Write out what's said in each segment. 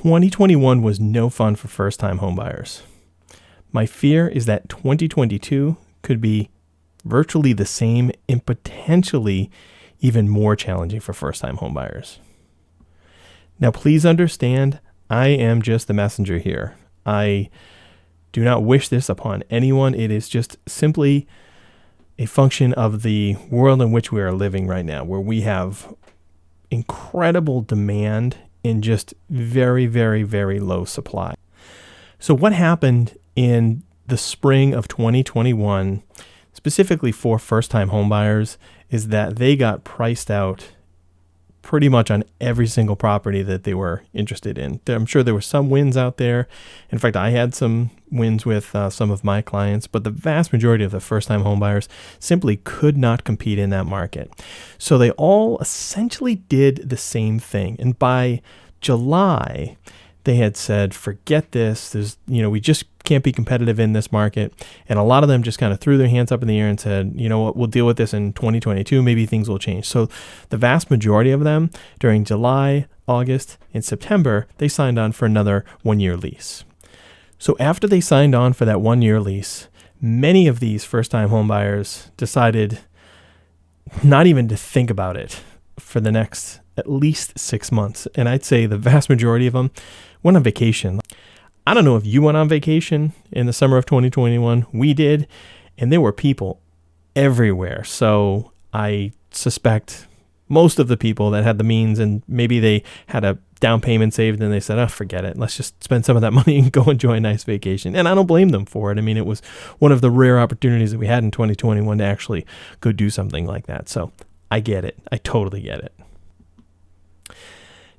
2021 was no fun for first-time homebuyers. My fear is that 2022 could be virtually the same and potentially even more challenging for first-time homebuyers. Now, please understand, I am just the messenger here. I do not wish this upon anyone. It is just simply a function of the world in which we are living right now, where we have incredible demand in just very, very, very low supply. So what happened in the spring of 2021, specifically for first-time homebuyers, is that they got priced out pretty much on every single property that they were interested in. I'm sure there were some wins out there. In fact, I had some wins with some of my clients, but the vast majority of the first-time homebuyers simply could not compete in that market. So they all essentially did the same thing. And by July, they had said, forget this. We just can't be competitive in this market. And a lot of them just kind of threw their hands up in the air and said, you know what, we'll deal with this in 2022. Maybe things will change. So the vast majority of them during July, August, and September, they signed on for another 1-year lease. So after they signed on for that 1-year lease, many of these first-time homebuyers decided not even to think about it for the next at least 6 months. And I'd say the vast majority of them went on vacation. I don't know if you went on vacation in the summer of 2021. We did, and there were people everywhere. So I suspect most of the people that had the means and maybe they had a down payment saved and they said, oh, forget it. Let's just spend some of that money and go enjoy a nice vacation. And I don't blame them for it. I mean, it was one of the rare opportunities that we had in 2021 to actually go do something like that. So I get it. I totally get it.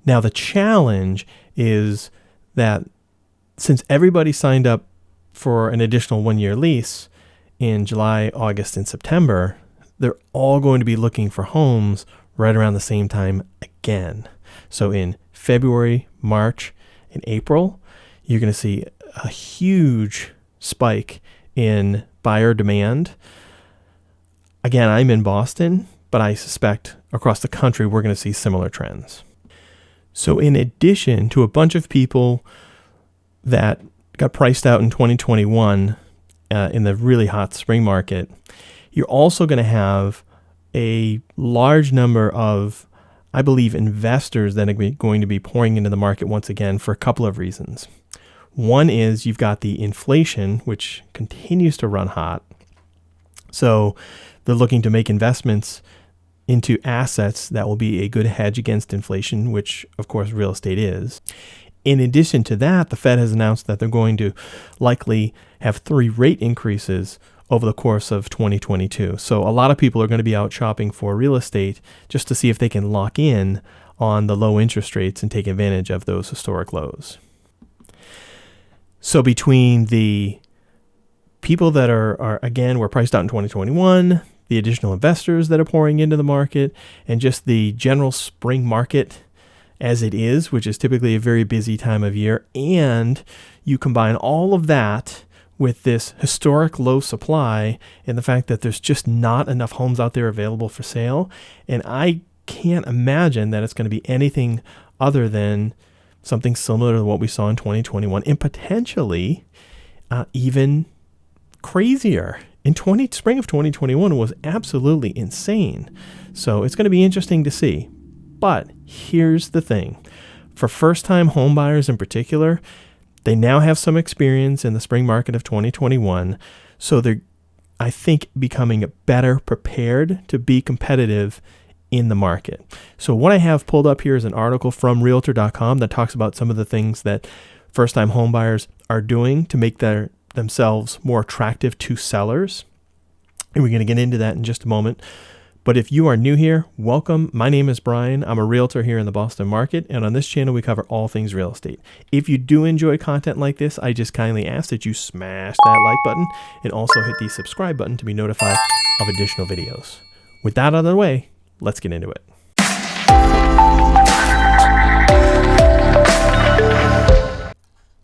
Now, the challenge is that since everybody signed up for an additional 1-year lease in July, August, and September, they're all going to be looking for homes right around the same time again. So in February, March, and April, you're going to see a huge spike in buyer demand. Again, I'm in Boston, but I suspect across the country, we're going to see similar trends. So in addition to a bunch of people that got priced out in 2021 in the really hot spring market, you're also going to have a large number of, I believe, investors that are going to be pouring into the market once again for a couple of reasons. One is you've got the inflation, which continues to run hot. So they're looking to make investments into assets that will be a good hedge against inflation, which of course real estate is. In addition to that, the Fed has announced that they're going to likely have 3 rate increases over the course of 2022. So a lot of people are going to be out shopping for real estate just to see if they can lock in on the low interest rates and take advantage of those historic lows. So between the people that were priced out in 2021, the additional investors that are pouring into the market, and just the general spring market as it is, which is typically a very busy time of year, and you combine all of that with this historic low supply and the fact that there's just not enough homes out there available for sale, and I can't imagine that it's going to be anything other than something similar to what we saw in 2021, and potentially even crazier. Spring of 2021 was absolutely insane. So it's going to be interesting to see. But here's the thing. For first-time home buyers in particular, they now have some experience in the spring market of 2021. So they're, I think, becoming better prepared to be competitive in the market. So what I have pulled up here is an article from Realtor.com that talks about some of the things that first-time home buyers are doing to make themselves more attractive to sellers. And we're going to get into that in just a moment. But if you are new here, welcome. My name is Brian. I'm a realtor here in the Boston market. And on this channel, we cover all things real estate. If you do enjoy content like this, I just kindly ask that you smash that like button and also hit the subscribe button to be notified of additional videos. With that out of the way, let's get into it.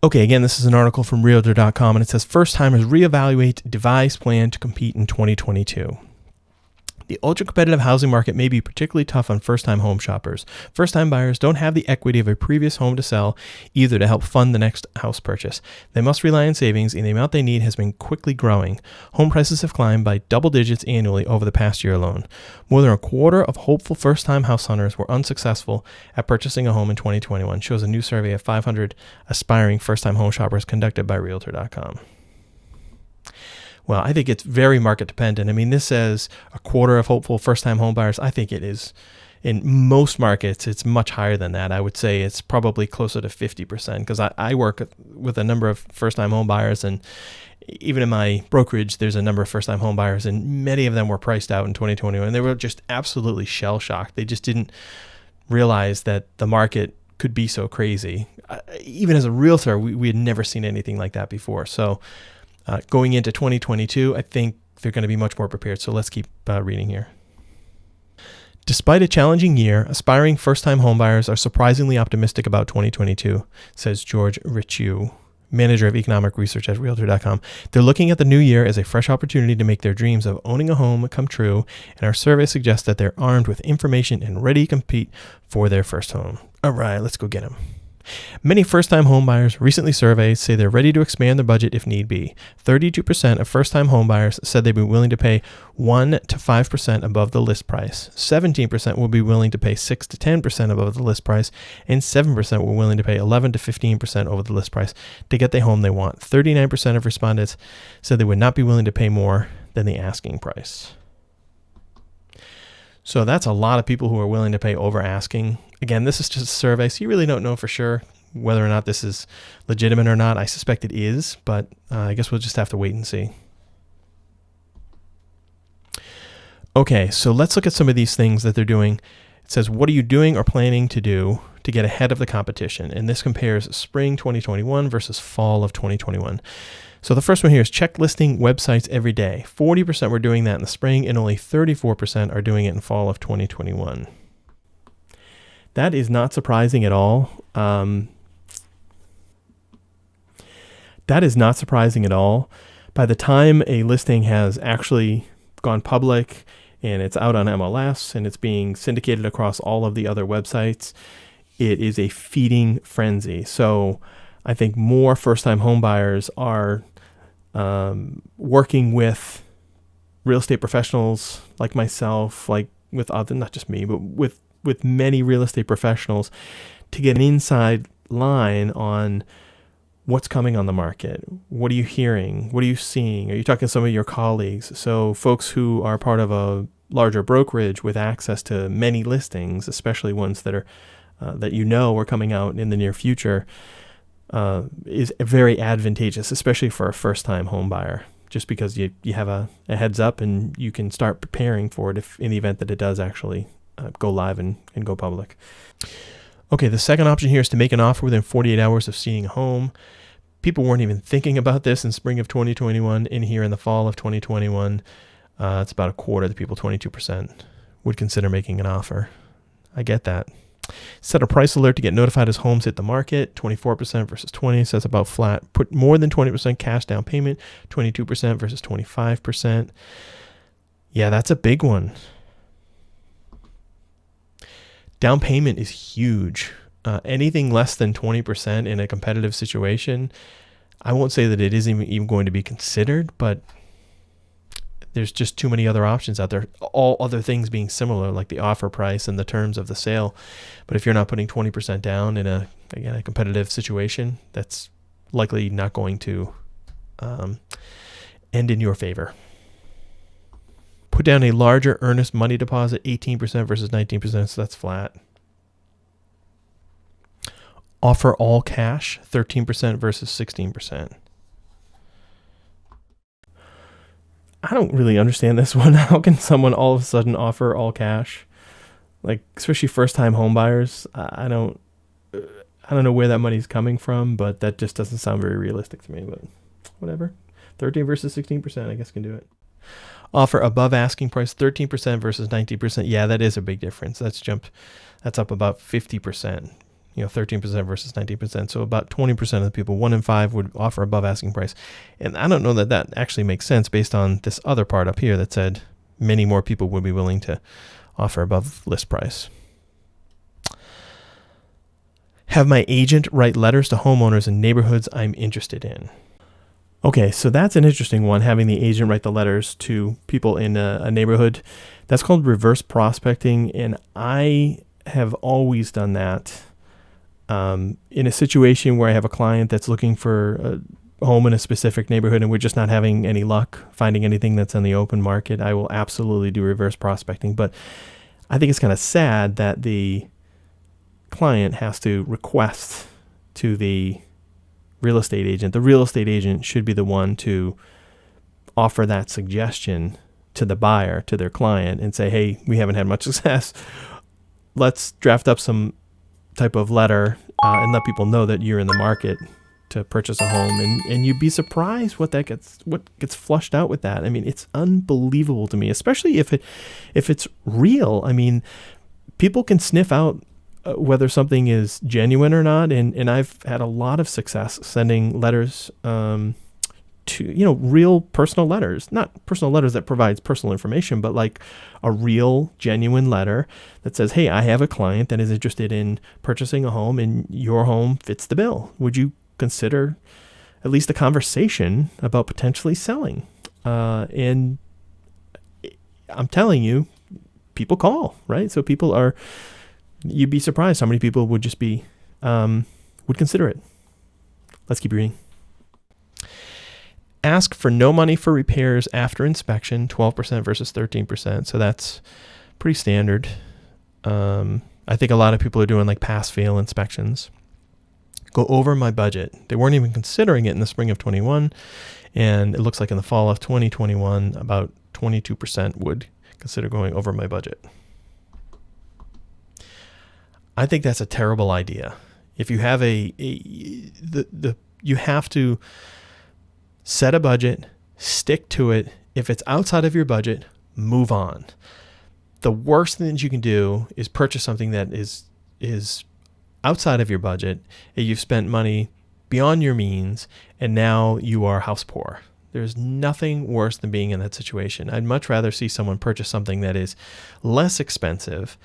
Okay, again, this is an article from Realtor.com, and it says first-timers reevaluate device plan to compete in 2022. The ultra-competitive housing market may be particularly tough on first-time home shoppers. First-time buyers don't have the equity of a previous home to sell either to help fund the next house purchase. They must rely on savings, and the amount they need has been quickly growing. Home prices have climbed by double digits annually over the past year alone. More than a quarter of hopeful first-time house hunters were unsuccessful at purchasing a home in 2021, shows a new survey of 500 aspiring first-time home shoppers conducted by Realtor.com. Well, I think it's very market dependent. I mean, this says a quarter of hopeful first-time home buyers. I think it is, in most markets, it's much higher than that. I would say it's probably closer to 50% because I work with a number of first-time home buyers, and even in my brokerage, there's a number of first-time home buyers, and many of them were priced out in 2021. They were just absolutely shell-shocked. They just didn't realize that the market could be so crazy. Even as a realtor, we had never seen anything like that before. So going into 2022, I think they're going to be much more prepared. So let's keep reading here. Despite a challenging year, aspiring first-time homebuyers are surprisingly optimistic about 2022, says George Richu, manager of economic research at Realtor.com. They're looking at the new year as a fresh opportunity to make their dreams of owning a home come true, and our survey suggests that they're armed with information and ready to compete for their first home. All right, let's go get them. Many first-time homebuyers recently surveyed say they're ready to expand their budget if need be. 32% of first-time homebuyers said they'd be willing to pay 1 to 5% above the list price. 17% will be willing to pay 6 to 10% above the list price, and 7% were willing to pay 11 to 15% over the list price to get the home they want. 39% of respondents said they would not be willing to pay more than the asking price. So that's a lot of people who are willing to pay over asking. Again, this is just a survey, so you really don't know for sure whether or not this is legitimate or not. I suspect it is, but I guess we'll just have to wait and see. Okay, so let's look at some of these things that they're doing. It says, what are you doing or planning to do to get ahead of the competition? And this compares spring 2021 versus fall of 2021. So the first one here is check listing websites every day. 40% were doing that in the spring, and only 34% are doing it in fall of 2021. That is not surprising at all. By the time a listing has actually gone public and it's out on MLS and it's being syndicated across all of the other websites, it is a feeding frenzy. So I think more first-time home buyers are working with real estate professionals like myself, like with other, not just me, but with many real estate professionals to get an inside line on what's coming on the market. What are you hearing? What are you seeing? Are you talking to some of your colleagues? So folks who are part of a larger brokerage with access to many listings, especially ones that are that are coming out in the near future, is very advantageous, especially for a first-time home buyer, just because you have a heads up and you can start preparing for it if in the event that it does actually go live and go public. Okay, the second option here is to make an offer within 48 hours of seeing a home. People weren't even thinking about this in spring of 2021. In here in the fall of 2021, it's about a quarter of the people, 22%, would consider making an offer. I get that. Set a price alert to get notified as homes hit the market, 24% versus 20%, so that's about flat. Put more than 20% cash down payment, 22% versus 25%. Yeah, that's a big one. Down payment is huge. Anything less than 20% in a competitive situation, I won't say that it isn't even going to be considered, but there's just too many other options out there, all other things being similar, like the offer price and the terms of the sale. But if you're not putting 20% down in a competitive situation, that's likely not going to end in your favor. Put down a larger earnest money deposit, 18% versus 19%, so that's flat. Offer all cash, 13% versus 16%. I don't really understand this one. How can someone all of a sudden offer all cash? Like, especially first-time home buyers. I don't know where that money's coming from, but that just doesn't sound very realistic to me, but whatever. 13 versus 16%, I guess can do it. Offer above asking price, 13% versus 19%. Yeah, that is a big difference. That's up about 50%. 13% versus 19%. So about 20% of the people, 1 in 5, would offer above asking price. And I don't know that actually makes sense based on this other part up here that said many more people would be willing to offer above list price. Have my agent write letters to homeowners in neighborhoods I'm interested in. Okay, so that's an interesting one, having the agent write the letters to people in a neighborhood. That's called reverse prospecting, and I have always done that in a situation where I have a client that's looking for a home in a specific neighborhood and we're just not having any luck finding anything that's on the open market. I will absolutely do reverse prospecting, but I think it's kind of sad that the client has to request to the real estate agent. The real estate agent should be the one to offer that suggestion to the buyer, to their client, and say, hey, we haven't had much success. Let's draft up some type of letter and let people know that you're in the market to purchase a home. And you'd be surprised what gets flushed out with that. I mean, it's unbelievable to me, especially if it's real. I mean, people can sniff out whether something is genuine or not. And I've had a lot of success sending letters to, real personal letters, not personal letters that provides personal information, but like a real genuine letter that says, hey, I have a client that is interested in purchasing a home and your home fits the bill. Would you consider at least a conversation about potentially selling? And I'm telling you, people call, right? So you'd be surprised how many people would just would consider it. Let's keep reading. Ask for no money for repairs after inspection, 12% versus 13%. So that's pretty standard. I think a lot of people are doing like pass-fail inspections. Go over my budget. They weren't even considering it in the spring of 21. And it looks like in the fall of 2021, about 22% would consider going over my budget. I think that's a terrible idea. If you have you have to set a budget, stick to it. If it's outside of your budget, move on. The worst thing that you can do is purchase something that is outside of your budget, and you've spent money beyond your means, and now you are house poor. There's nothing worse than being in that situation. I'd much rather see someone purchase something that is less expensive,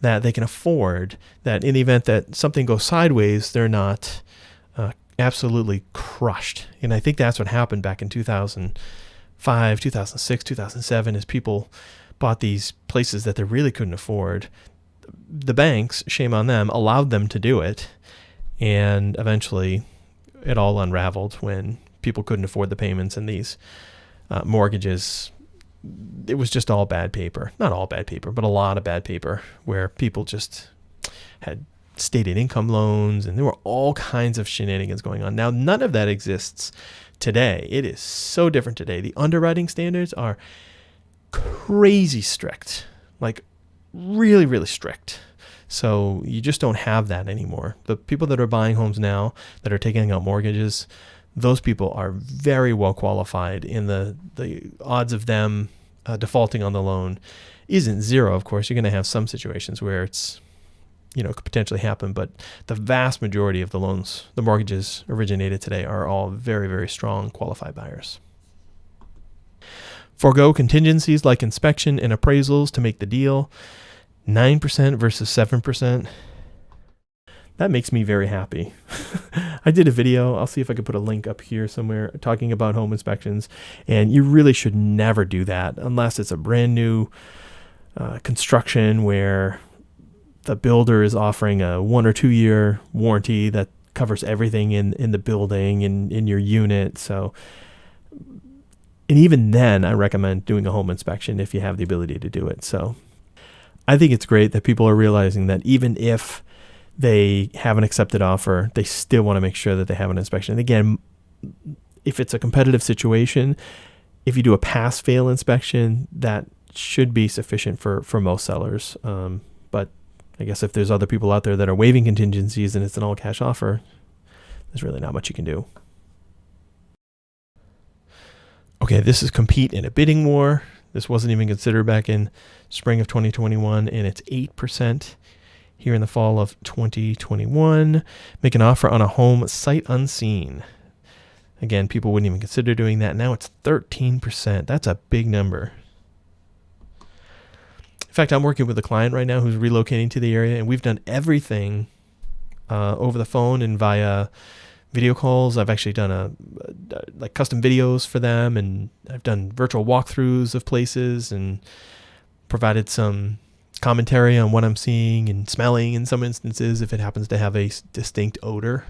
that they can afford, that in the event that something goes sideways, they're not absolutely crushed. And I think that's what happened back in 2005, 2006, 2007, is people bought these places that they really couldn't afford. The banks, shame on them, allowed them to do it. And eventually it all unraveled when people couldn't afford the payments, and these mortgages, it was just all bad paper. Not all bad paper, but a lot of bad paper where people just had stated income loans, and there were all kinds of shenanigans going on. Now, none of that exists today. It is so different today. The underwriting standards are crazy strict, like really, really strict. So you just don't have that anymore. The people that are buying homes now, that are taking out mortgages, those people are very well qualified, and the odds of them defaulting on the loan isn't zero. Of course, you're going to have some situations where it's, could potentially happen, but the vast majority of the loans, the mortgages originated today, are all very, very strong qualified buyers. Forgo contingencies like inspection and appraisals to make the deal, 9% versus 7%. That makes me very happy. I did a video, I'll see if I could put a link up here somewhere, talking about home inspections, and you really should never do that unless it's a brand new construction where the builder is offering a 1 or 2 year warranty that covers everything in the building and in your unit. So, and even then, I recommend doing a home inspection if you have the ability to do it. So I think it's great that people are realizing that even if they have an accepted offer, they still want to make sure that they have an inspection. And again, if it's a competitive situation, if you do a pass-fail inspection, that should be sufficient for most sellers. But I guess if there's other people out there that are waiving contingencies and it's an all-cash offer, there's really not much you can do. Okay, this is compete in a bidding war. This wasn't even considered back in spring of 2021, and it's 8% here in the fall of 2021. Make an offer on a home sight unseen. Again, people wouldn't even consider doing that. Now it's 13%. That's a big number. fact, I'm working with a client right now who's relocating to the area, and we've done everything over the phone and via video calls. I've actually done like custom videos for them, and I've done virtual walkthroughs of places and provided some commentary on what I'm seeing and smelling in some instances if it happens to have a distinct odor.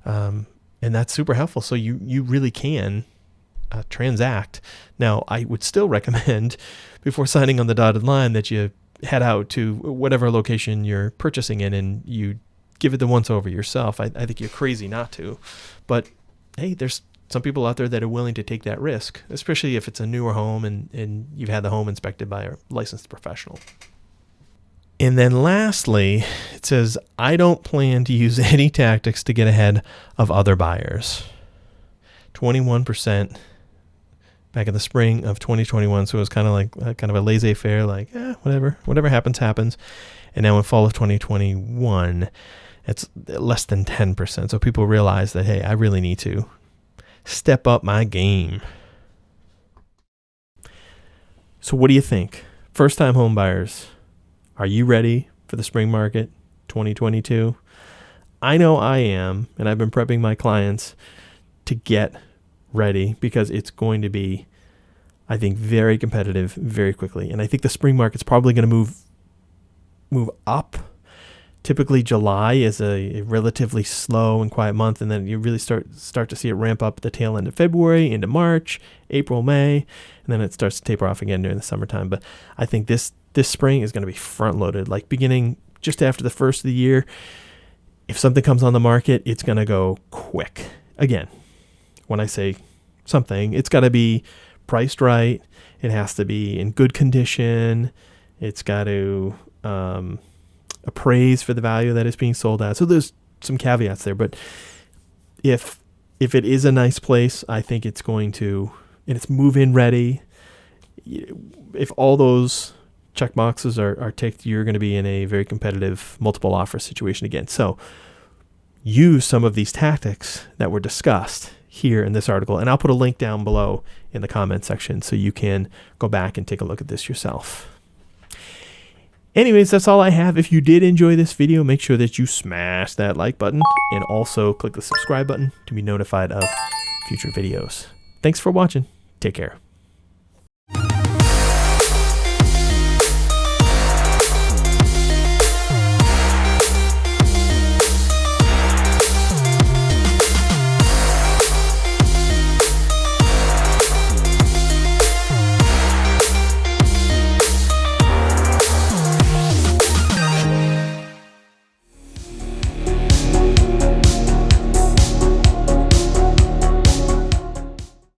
And that's super helpful. So you really can transact. Now, I would still recommend before signing on the dotted line that you head out to whatever location you're purchasing in and you give it the once over yourself. I think you're crazy not to. But hey, there's some people out there that are willing to take that risk, especially if it's a newer home and you've had the home inspected by a licensed professional. And then lastly, it says, I don't plan to use any tactics to get ahead of other buyers. 21% back in the spring of 2021. So it was kind of like kind of a laissez-faire, like, whatever happens, happens. And now in fall of 2021, it's less than 10%. So people realize that, hey, I really need to step up my game. So what do you think? First-time home buyers, are you ready for the spring market 2022? I know I am, and I've been prepping my clients to get ready because it's going to be, I think, very competitive very quickly. And I think the spring market's probably going to move up. Typically July is a relatively slow and quiet month, and then you really start to see it ramp up at the tail end of February into March, April, May, and then it starts to taper off again during the summertime. But I think this spring is going to be front loaded, like beginning just after the first of the year. If something comes on the market, it's going to go quick. Again, when I say something, it's got to be priced right. It has to be in good condition. It's got to appraise for the value that it's being sold at. So there's some caveats there, but if it is a nice place, I think it's going to, and it's move-in ready. If all those check boxes are ticked, you're going to be in a very competitive multiple offer situation again. So use some of these tactics that were discussed here in this article, and I'll put a link down below in the comment section so you can go back and take a look at this yourself. Anyways, that's all I have. If you did enjoy this video, make sure that you smash that like button and also click the subscribe button to be notified of future videos. Thanks for watching. Take care.